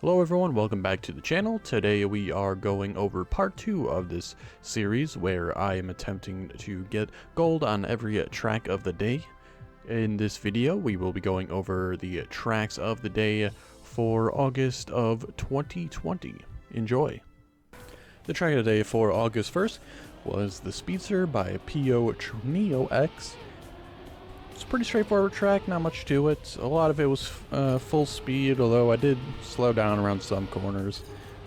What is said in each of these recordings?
Hello everyone, welcome back to the channel. Today we are going over part 2 of this series where I am attempting to get gold on every track of the day. In this video we will be going over the tracks of the day for August of 2020. Enjoy! The track of the day for August 1st was the Speedster by PO Neo X. It's a pretty straightforward track, not much to it. A lot of it was full speed, although I did slow down around some corners.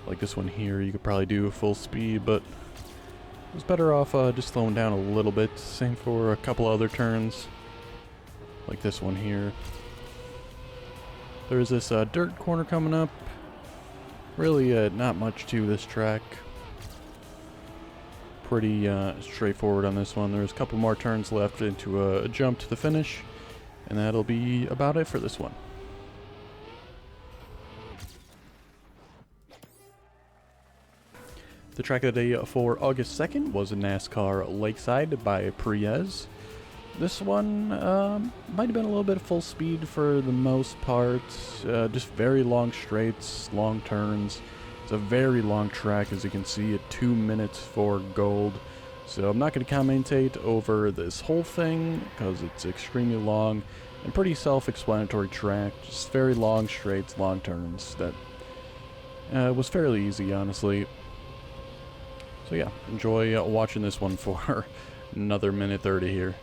Like this one here, you could probably do full speed, but I was better off just slowing down a little bit. Same for a couple other turns, like this one here. There's this dirt corner coming up. Really not much to this track. Pretty straightforward on this one. There's a couple more turns left into a jump to the finish, and that'll be about it for this one. The track of the day for August 2nd was a Nascar Lakeside by Priez. This one might have been a little bit of full speed for the most part, just very long straights, long turns. It's a very long track, as you can see, at 2 minutes for gold. So I'm not going to commentate over this whole thing because it's extremely long and pretty self-explanatory track. Just very long straights, long turns. That was fairly easy, honestly. So yeah, enjoy watching this one for another minute 30 here.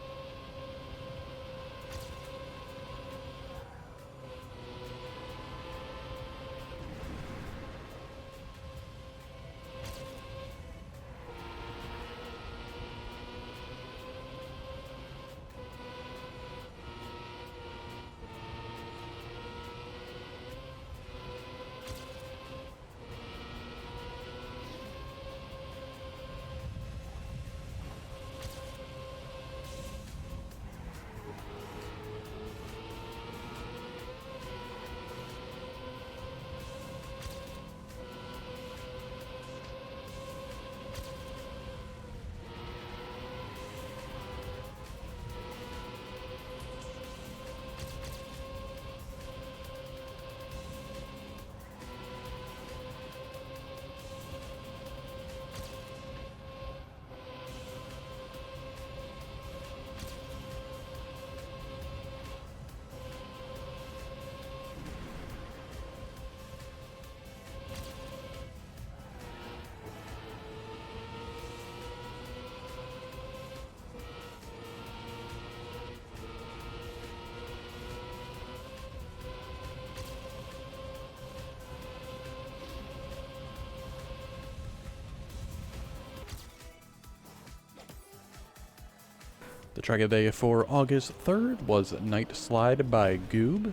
The track of the day for August 3rd was Night Slide by Goob.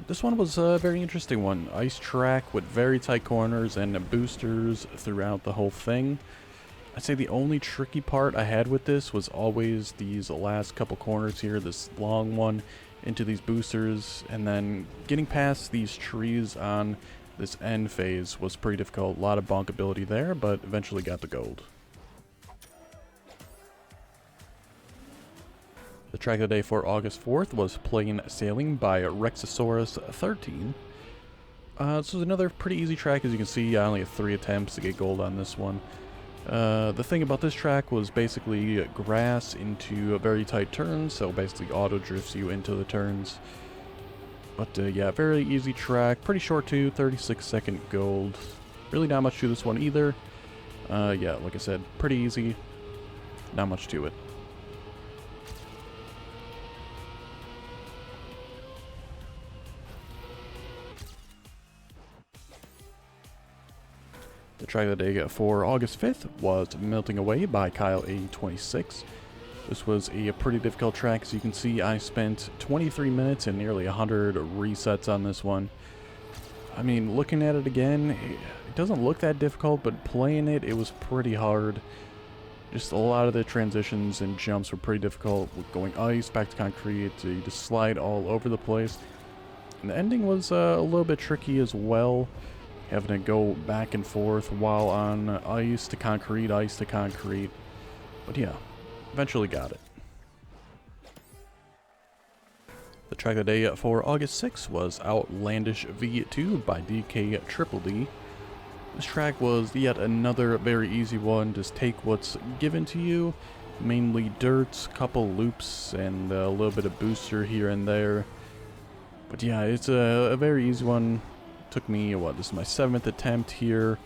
This one was a very interesting one. Ice track with very tight corners and boosters throughout the whole thing. I'd say the only tricky part I had with this was always these last couple corners here, this long one into these boosters, and then getting past these trees on this end phase was pretty difficult. A lot of bonkability there, but eventually got the gold. The track of the day for August 4th was Plain Sailing by Rexosaurus 13. This was another pretty easy track. As you can see, I only had 3 attempts to get gold on this one. The thing about this track was basically grass into a very tight turns, so basically auto drifts you into the turns. But yeah, very easy track, pretty short too, 36-second gold. Really not much to this one either. Yeah, like I said, pretty easy, not much to it. The track of the day for August 5th was Melting Away by Kyle826. This was a pretty difficult track. As you can see, I spent 23 minutes and nearly 100 resets on this one. I mean, looking at it again, it doesn't look that difficult, but playing it, it was pretty hard. Just a lot of the transitions and jumps were pretty difficult, with going ice, back to concrete, you just slide all over the place. And the ending was a little bit tricky as well. Having to go back and forth while on ice to concrete, ice to concrete. But yeah, eventually got it. The track of the day for August 6th was Outlandish V2 by DK. This track was yet another very easy one. Just take what's given to you, mainly dirt, couple loops, and a little bit of booster here and there. But yeah, it's a very easy one. Took me, this is my 7th attempt here,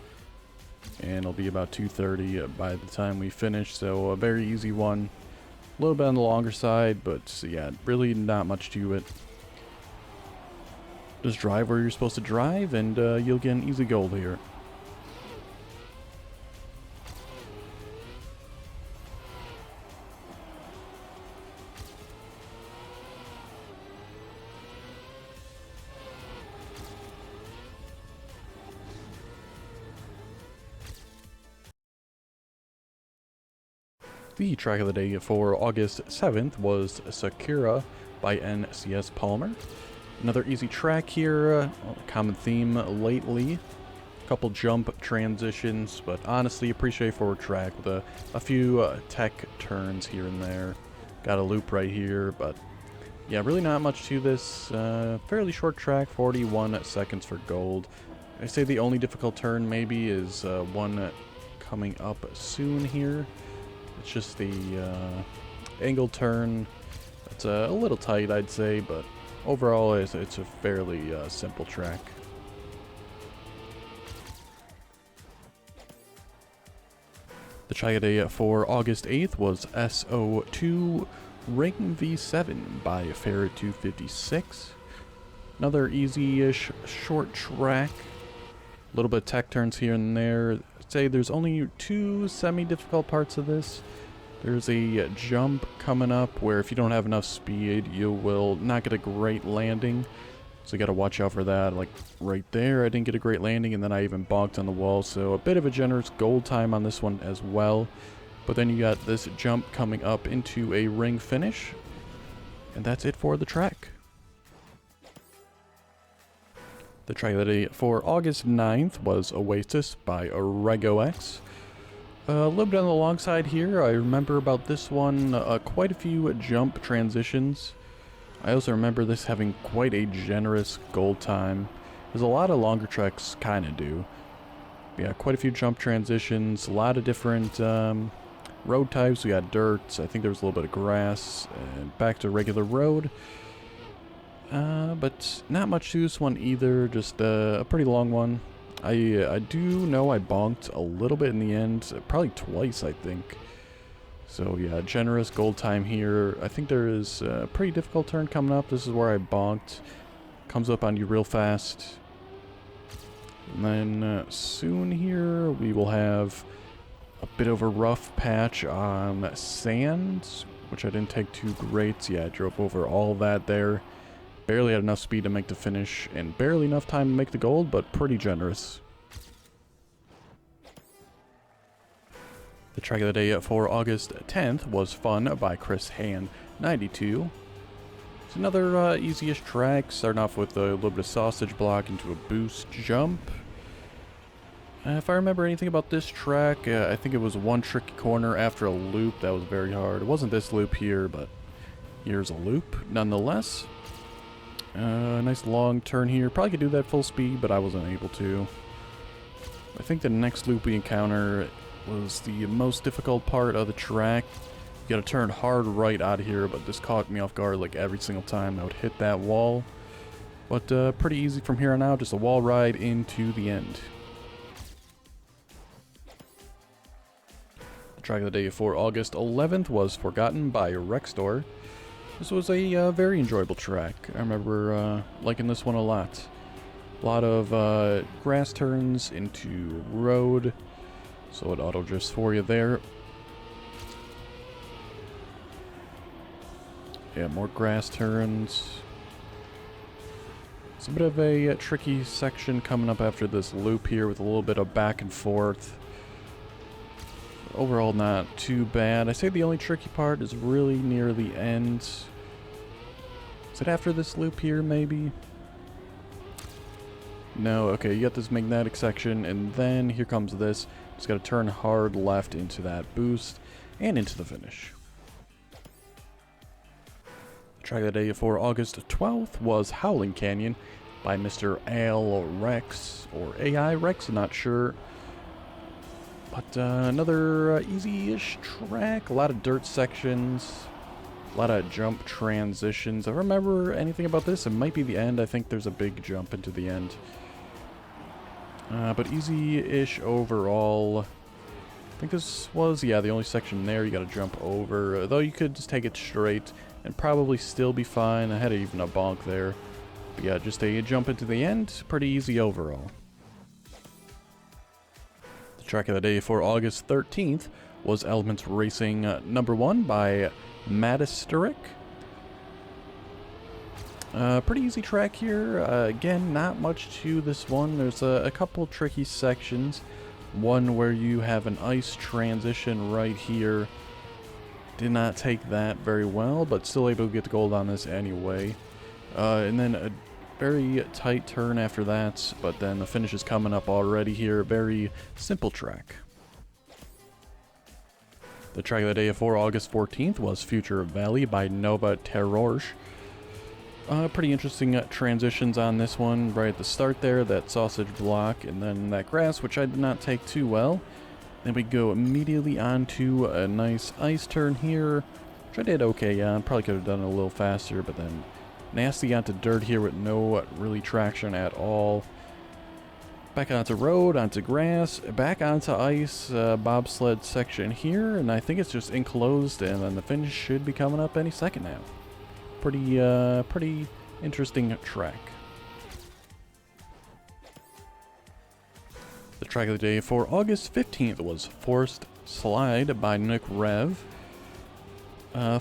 and it'll be about 2:30 by the time we finish, so a very easy one. A little bit on the longer side, but yeah, really not much to it. Just drive where you're supposed to drive, and you'll get an easy gold here. The track of the day for August 7th was Sakura by NCS Palmer. Another easy track here, common theme lately. Couple jump transitions, but honestly a pretty straightforward track with a few tech turns here and there. Got a loop right here, but yeah, really not much to this. Fairly short track, 41 seconds for gold. I say the only difficult turn maybe is one coming up soon here. It's just the angle turn. It's a little tight, I'd say, but overall it's a fairly simple track. The track of the day for August 8th was SO2 Ring V7 by Paprika 256. Another easy-ish short track. A little bit of tech turns here and there. I'd say there's only two semi-difficult parts of this. There's a jump coming up where if you don't have enough speed, you will not get a great landing. So you gotta watch out for that. Like right there, I didn't get a great landing, and then I even bonked on the wall. So a bit of a generous gold time on this one as well. But then you got this jump coming up into a ring finish. And that's it for the track. The track of the day for August 9th was Oasis by RegoX. A little bit on the long side here. I remember about this one quite a few jump transitions. I also remember this having quite a generous gold time. There's a lot of longer tracks kind of do. Yeah, quite a few jump transitions, a lot of different road types. We got dirt, I think there was a little bit of grass, and back to regular road. But not much to this one either, just a pretty long one. I do know I bonked a little bit in the end, probably twice I think. So yeah, generous gold time here. I think there is a pretty difficult turn coming up. This is where I bonked. Comes up on you real fast. And then soon here we will have a bit of a rough patch on sand, which I didn't take too great. Yeah, I drove over all that there. Barely had enough speed to make the finish, and barely enough time to make the gold, but pretty generous. The track of the day for August 10th was Fun by Chris Han 92. It's another easy-ish track, starting off with a little bit of sausage block into a boost jump. If I remember anything about this track, I think it was one tricky corner after a loop that was very hard. It wasn't this loop here, but here's a loop nonetheless. Nice long turn here. Probably could do that full speed, but I wasn't able to. I think the next loop we encounter was the most difficult part of the track. You gotta turn hard right out of here, but this caught me off guard like every single time I would hit that wall. But pretty easy from here on out, just a wall ride into the end. The track of the day for August 11th was Forgotten by Rextor. This was a very enjoyable track. I remember liking this one a lot. A lot of grass turns into road, so it auto drifts for you there. Yeah, more grass turns. It's a bit of a tricky section coming up after this loop here with a little bit of back and forth. Overall, not too bad. I say the only tricky part is really near the end. Is it after this loop here, maybe? No, okay, you got this magnetic section, and then here comes this. Just gotta turn hard left into that boost, and into the finish. Track of the day for August 12th was Howling Canyon by Mr. Al Rex, or AI Rex, I'm not sure. But another easy-ish track, a lot of dirt sections, a lot of jump transitions. If I remember anything about this, it might be the end. I think there's a big jump into the end. But easy-ish overall. I think this was, yeah, the only section there you gotta jump over. Though you could just take it straight and probably still be fine. I had even a bonk there. But yeah, just a jump into the end. Pretty easy overall. The track of the day for August 13th was Elements Racing number 1 by Amethyst. Pretty easy track here. Again, not much to this one. There's a couple tricky sections. One where you have an ice transition right here. Did not take that very well, but still able to get the gold on this anyway. And then a very tight turn after that, but then the finish is coming up already here. Very simple track. The track of the day for August 14th was Future Valley by Nova Terrorge. Pretty interesting transitions on this one. Right at the start there, that sausage block, and then that grass, which I did not take too well. Then we go immediately onto a nice ice turn here, which I did okay on. Probably could have done it a little faster, but then nasty onto dirt here with no really traction at all. Back onto road, onto grass, back onto ice, bobsled section here, and I think it's just enclosed, and then the finish should be coming up any second now. Pretty interesting track. The track of the day for August 15th was Forced Slide by Nick Rev.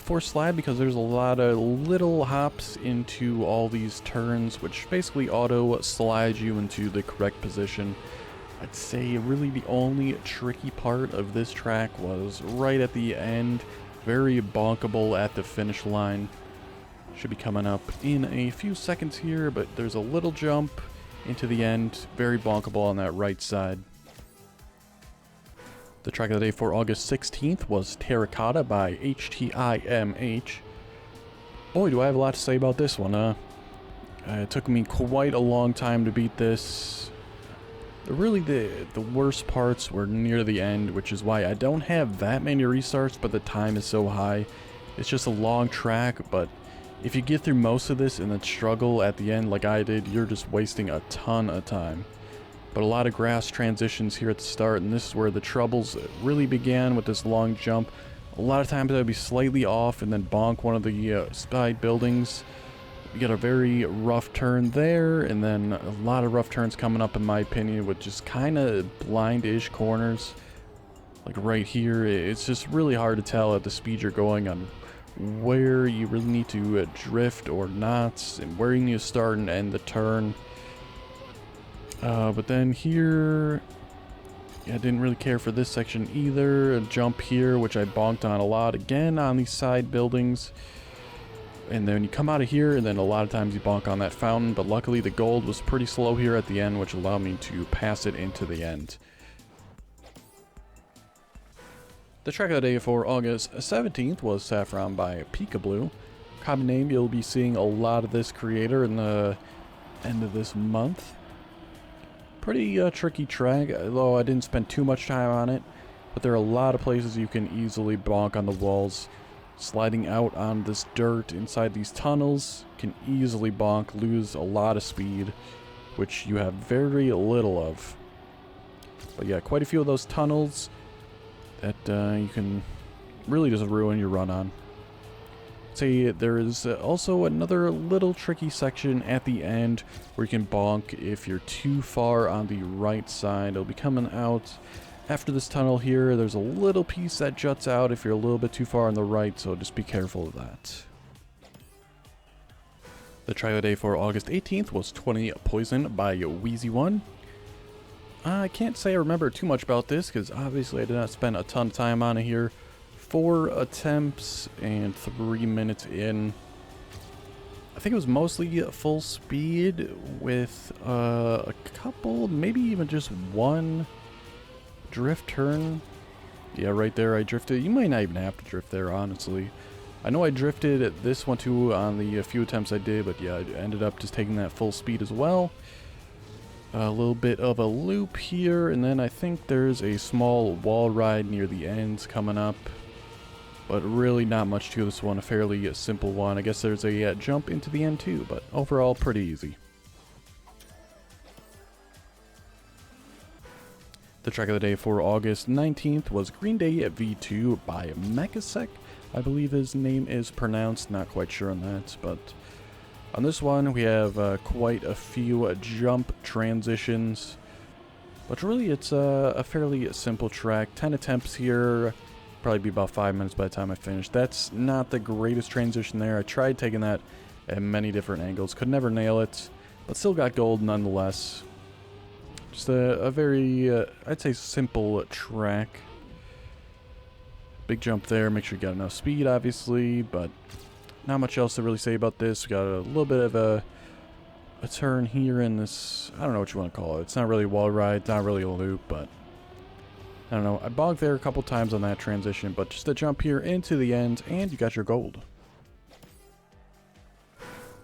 Forced Slide because there's a lot of little hops into all these turns, which basically auto slides you into the correct position. I'd say really the only tricky part of this track was right at the end. Very bonkable at the finish line. Should be coming up in a few seconds here, but there's a little jump into the end. Very bonkable on that right side. The track of the day for August 16th was Terracotta by HTIMH. Boy, do I have a lot to say about this one. It took me quite a long time to beat this. Really, the worst parts were near the end, which is why I don't have that many restarts, but the time is so high. It's just a long track, but if you get through most of this and then struggle at the end like I did, you're just wasting a ton of time. But a lot of grass transitions here at the start, and this is where the troubles really began with this long jump. A lot of times I'd be slightly off and then bonk one of the side buildings. You get a very rough turn there, and then a lot of rough turns coming up in my opinion with just kind of blind-ish corners. Like right here, it's just really hard to tell at the speed you're going on where you really need to drift or not, and where you need to start and end the turn. But then here, yeah, I didn't really care for this section either. A jump here, which I bonked on a lot again on these side buildings. And then you come out of here, and then a lot of times you bonk on that fountain, but luckily the gold was pretty slow here at the end, which allowed me to pass it into the end. The track of the day for August 17th was Saffron by Peekaboo. Common name, you'll be seeing a lot of this creator in the end of this month. Pretty tricky track, though I didn't spend too much time on it. But there are a lot of places you can easily bonk on the walls. Sliding out on this dirt inside these tunnels can easily bonk, lose a lot of speed, which you have very little of. But yeah, quite a few of those tunnels that you can really just ruin your run on. Say there is also another little tricky section at the end where you can bonk if you're too far on the right side. It'll be coming out after this tunnel here. There's a little piece that juts out if you're a little bit too far on the right, so just be careful of that. The track of the day for August 18th was 20 Poison by Wheezy1. I can't say I remember too much about this because obviously I did not spend a ton of time on it here. 4 attempts and 3 minutes in. I think it was mostly full speed with a couple, maybe even just one drift turn. Yeah, right there I drifted. You might not even have to drift there, honestly. I know I drifted at this one too on the few attempts I did, but yeah, I ended up just taking that full speed as well. A little bit of a loop here, and then I think there's a small wall ride near the ends coming up. But really not much to this one, a fairly simple one. I guess there's a jump into the end too, but overall pretty easy. The track of the day for August 19th was Green Day V2 by Mekasek. I believe his name is pronounced, not quite sure on that, but on this one we have quite a few jump transitions. But really it's a fairly simple track, 10 attempts here, probably be about 5 minutes by the time I finish. That's not the greatest transition there. I tried taking that at many different angles, could never nail it, but still got gold nonetheless. Just a very, I'd say, simple track. Big jump there, make sure you got enough speed, obviously, but not much else to really say about this. We got a little bit of a turn here in this, I don't know what you want to call it. It's not really a wall ride, it's not really a loop, but I don't know. I bogged there a couple times on that transition, but just a jump here into the end, and you got your gold.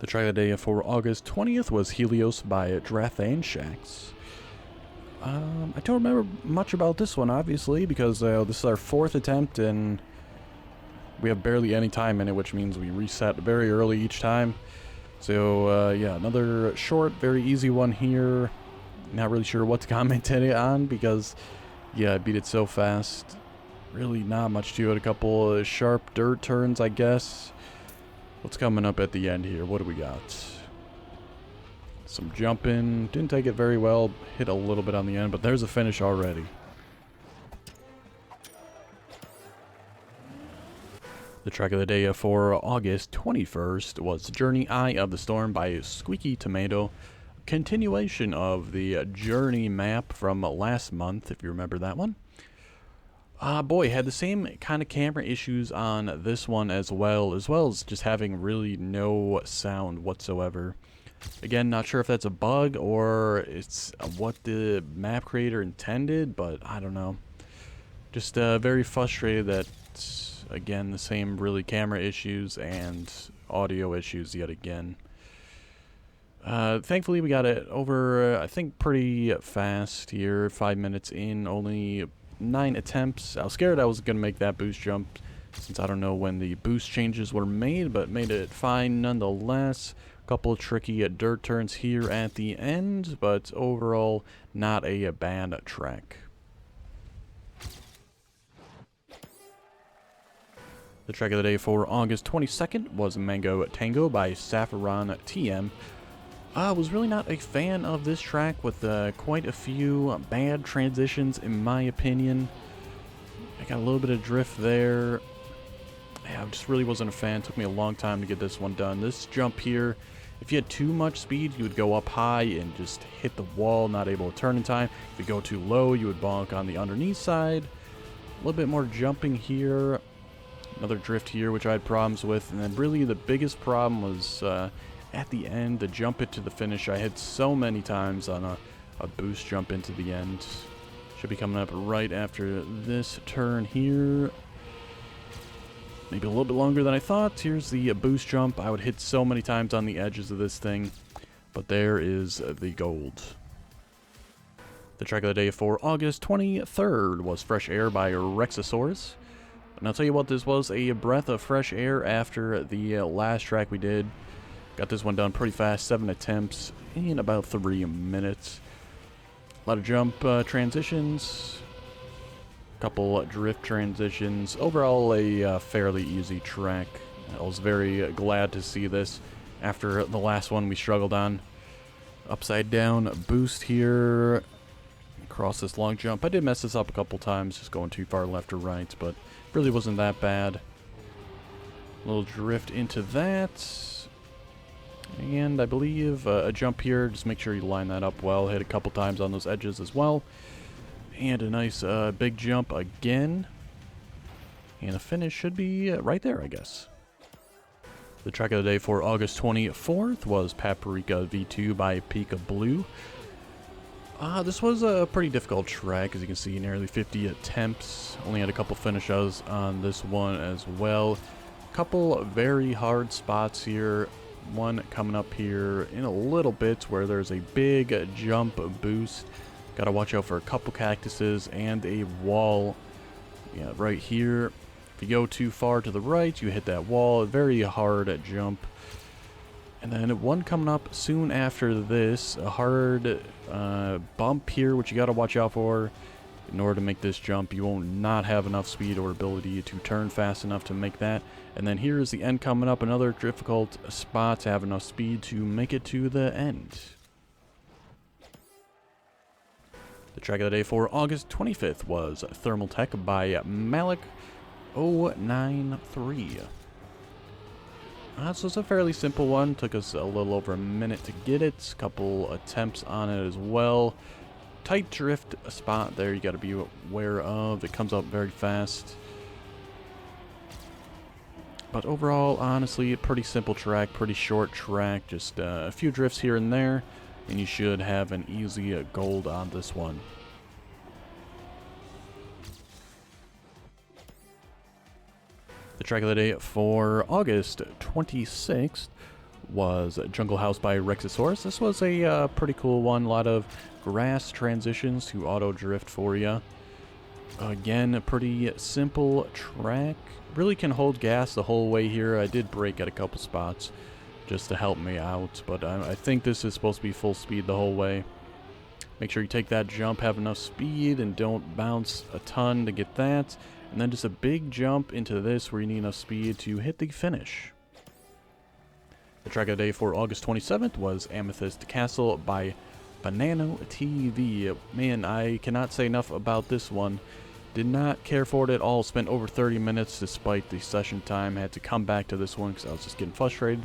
The track of the day for August 20th was Helios by Drathan Shacks. I don't remember much about this one, obviously, because this is our 4th attempt, and we have barely any time in it, which means we reset very early each time. So, yeah, another short, very easy one here. Not really sure what to comment on, because, yeah, I beat it so fast. Really not much to it. A couple of sharp dirt turns, I guess. What's coming up at the end here? What do we got? Some jumping, didn't take it very well, hit a little bit on the end, but there's a finish already. The track of the day for August 21st was Journey Eye of the Storm by Squeaky Tomato. Continuation of the Journey map from last month, if you remember that one. Boy, had the same kind of camera issues on this one as well as just having really no sound whatsoever. Again, not sure if that's a bug or it's what the map creator intended, but I don't know. Just very frustrated that, again, the same really camera issues and audio issues yet again. Thankfully, we got it over, I think, pretty fast here. 5 minutes in, only 9 attempts. I was scared I was going to make that boost jump, since I don't know when the boost changes were made, but made it fine nonetheless. Couple of tricky dirt turns here at the end, but overall not a bad track. The track of the day for August 22nd was Mango Tango by Saffron TM. I was really not a fan of this track, with quite a few bad transitions in my opinion. I got a little bit of drift there. Yeah, I just really wasn't a fan. It took me a long time to get this one done. This jump here, if you had too much speed, you would go up high and just hit the wall, not able to turn in time. If you go too low, you would bonk on the underneath side. A little bit more jumping here. Another drift here, which I had problems with. And then really the biggest problem was at the end, the jump into the finish. I hit so many times on a boost jump into the end. Should be coming up right after this turn here. Maybe a little bit longer than I thought. Here's the boost jump. I would hit so many times on the edges of this thing. But there is the gold. The track of the day for August 23rd was Fresh Air by Rexosaurus. And I'll tell you what, this was a breath of fresh air after the last track we did. Got this one done pretty fast, 7 attempts in about 3 minutes. A lot of jump transitions. Couple drift transitions. Overall, a fairly easy track. I was very glad to see this after the last one we struggled on. Upside down boost here. Across this long jump. I did mess this up a couple times, just going too far left or right, but really wasn't that bad. A little drift into that. And I believe a jump here. Just make sure you line that up well. Hit a couple times on those edges as well. And a nice big jump again. And the finish should be right there, I guess. The track of the day for August 24th was Paprika V2 by Pika Blue. This was a pretty difficult track, as you can see, nearly 50 attempts. Only had a couple finishes on this one as well. Couple very hard spots here. One coming up here in a little bit where there's a big jump boost. Gotta watch out for a couple cactuses and a wall. Yeah, right here. If you go too far to the right, you hit that wall. A very hard jump. And then one coming up soon after this. A hard bump here, which you gotta watch out for. In order to make this jump, you will not have enough speed or ability to turn fast enough to make that. And then here's the end coming up. Another difficult spot to have enough speed to make it to the end. The track of the day for August 25th was ThermalTech by Malik 093. So it's a fairly simple one. Took us a little over a minute to get it. Couple attempts on it as well. Tight drift spot there you got to be aware of. It comes up very fast. But overall, honestly, a pretty simple track, pretty short track. Just a few drifts here and there, and you should have an easy gold on this one. The track of the day for August 26th was JungleHouse by Rexosaurus. This was a pretty cool one. A lot of grass transitions to auto drift for you. Again, a pretty simple track. Really can hold gas the whole way here. I did brake at a couple spots just to help me out, but I think this is supposed to be full speed the whole way. Make sure you take that jump, have enough speed, and don't bounce a ton to get that. And then just a big jump into this where you need enough speed to hit the finish. The track of the day for August 27th was Amethyst Castle by Banano TV. Man, I cannot say enough about this one. Did not care for it at all. Spent over 30 minutes despite the session time. Had to come back to this one because I was just getting frustrated.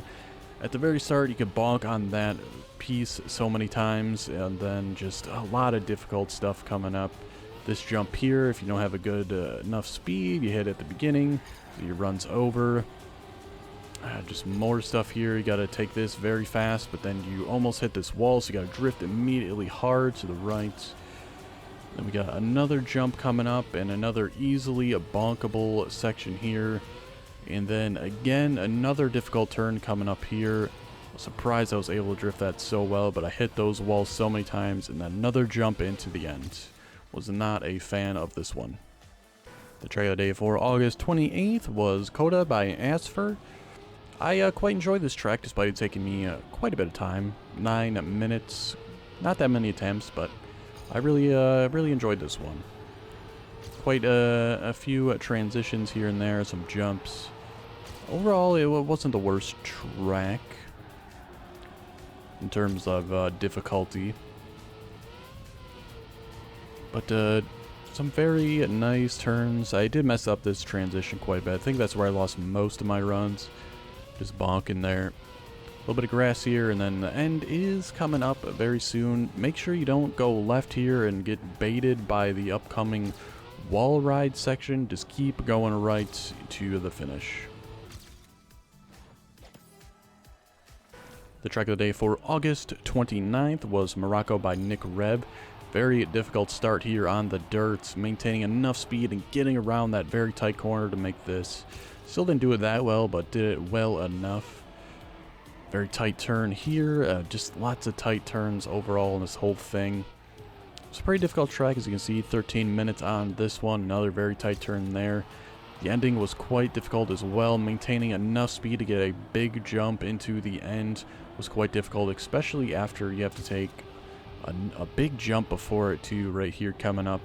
At the very start, you could bonk on that piece so many times, and then just a lot of difficult stuff coming up. This jump here, if you don't have a good enough speed, you hit at the beginning, so your run's over. Just more stuff here. You got to take this very fast, but then you almost hit this wall, so you got to drift immediately hard to the right. Then we got another jump coming up and another easily bonkable section here. And then again, another difficult turn coming up here. I was surprised I was able to drift that so well, but I hit those walls so many times. And then another jump into the end. Was not a fan of this one. The track of the day for August 28th was Coda by Saffron. I quite enjoyed this track despite it taking me quite a bit of time. 9 minutes. Not that many attempts, but I really enjoyed this one. Quite a few transitions here and there, some jumps. Overall, it wasn't the worst track in terms of difficulty. But some very nice turns. I did mess up this transition quite a bit. I think that's where I lost most of my runs. Just bonking there. A little bit of grass here, and then the end is coming up very soon. Make sure you don't go left here and get baited by the upcoming wall ride section. Just keep going right to the finish. The track of the day for August 29th was Morocco by Nick Reb. Very difficult start here on the dirt, maintaining enough speed and getting around that very tight corner to make this. Still didn't do it that well, but did it well enough. Very tight turn here, just lots of tight turns overall in this whole thing. It's a pretty difficult track, as you can see, 13 minutes on this one, another very tight turn there. The ending was quite difficult as well. Maintaining enough speed to get a big jump into the end was quite difficult, especially after you have to take a big jump before it too, right here coming up.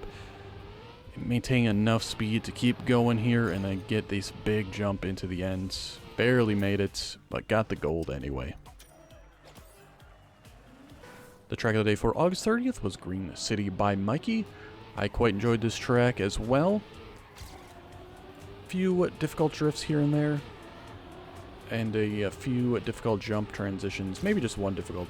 Maintaining enough speed to keep going here and then get this big jump into the end. Barely made it, but got the gold anyway. The track of the day for August 30th was Green City by Mikey. I quite enjoyed this track as well. Few difficult drifts here and there, and a few difficult jump transitions. Maybe just one difficult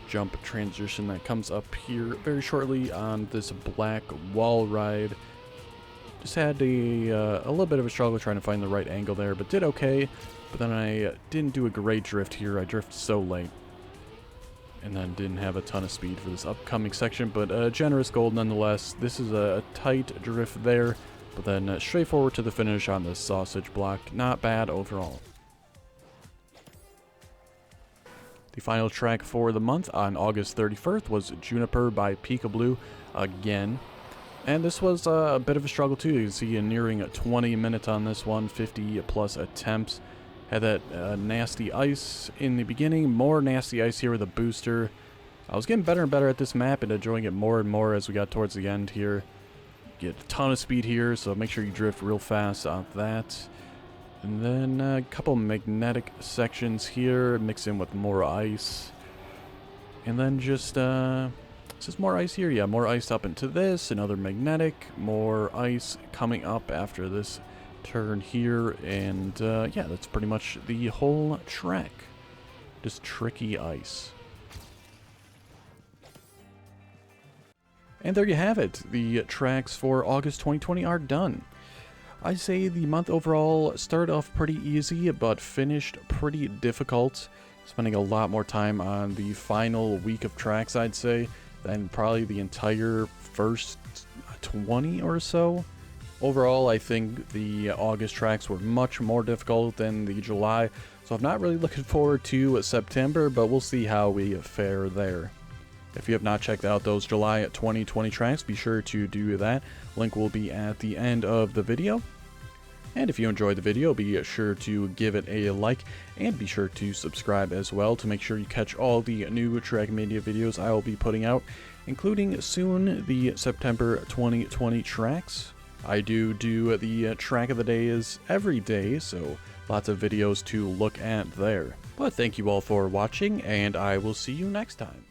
jump transition that comes up here very shortly on this black wall ride. Just had a little bit of a struggle trying to find the right angle there, but did okay. But then I didn't do a great drift here. I drifted so late, and then didn't have a ton of speed for this upcoming section, but generous gold nonetheless. This is a tight drift there. But then straight forward to the finish on this sausage block. Not bad overall. The final track for the month on August 31st was Juniper by Peekaboo again. And this was a bit of a struggle too. You can see nearing 20 minutes on this one, 50 plus attempts. Had that nasty ice in the beginning, more nasty ice here with a booster. I was getting better and better at this map and enjoying it more and more as we got towards the end here. Get a ton of speed here, so make sure you drift real fast on that. And then a couple magnetic sections here, mix in with more ice. And then just more ice here. Yeah, more ice up into this, another magnetic, more ice coming up after this turn here. And yeah, that's pretty much the whole track. Just tricky ice. And there you have it. The tracks for August 2020 are done. I say the month overall started off pretty easy, but finished pretty difficult. Spending a lot more time on the final week of tracks, I'd say, than probably the entire first 20 or so. Overall, I think the August tracks were much more difficult than the July, so I'm not really looking forward to September, but we'll see how we fare there. If you have not checked out those July 2020 tracks, be sure to do that. Link will be at the end of the video. And if you enjoyed the video, be sure to give it a like, and be sure to subscribe as well to make sure you catch all the new Trackmania videos I will be putting out, including soon the September 2020 tracks. I do the track of the days every day, so lots of videos to look at there. But thank you all for watching, and I will see you next time.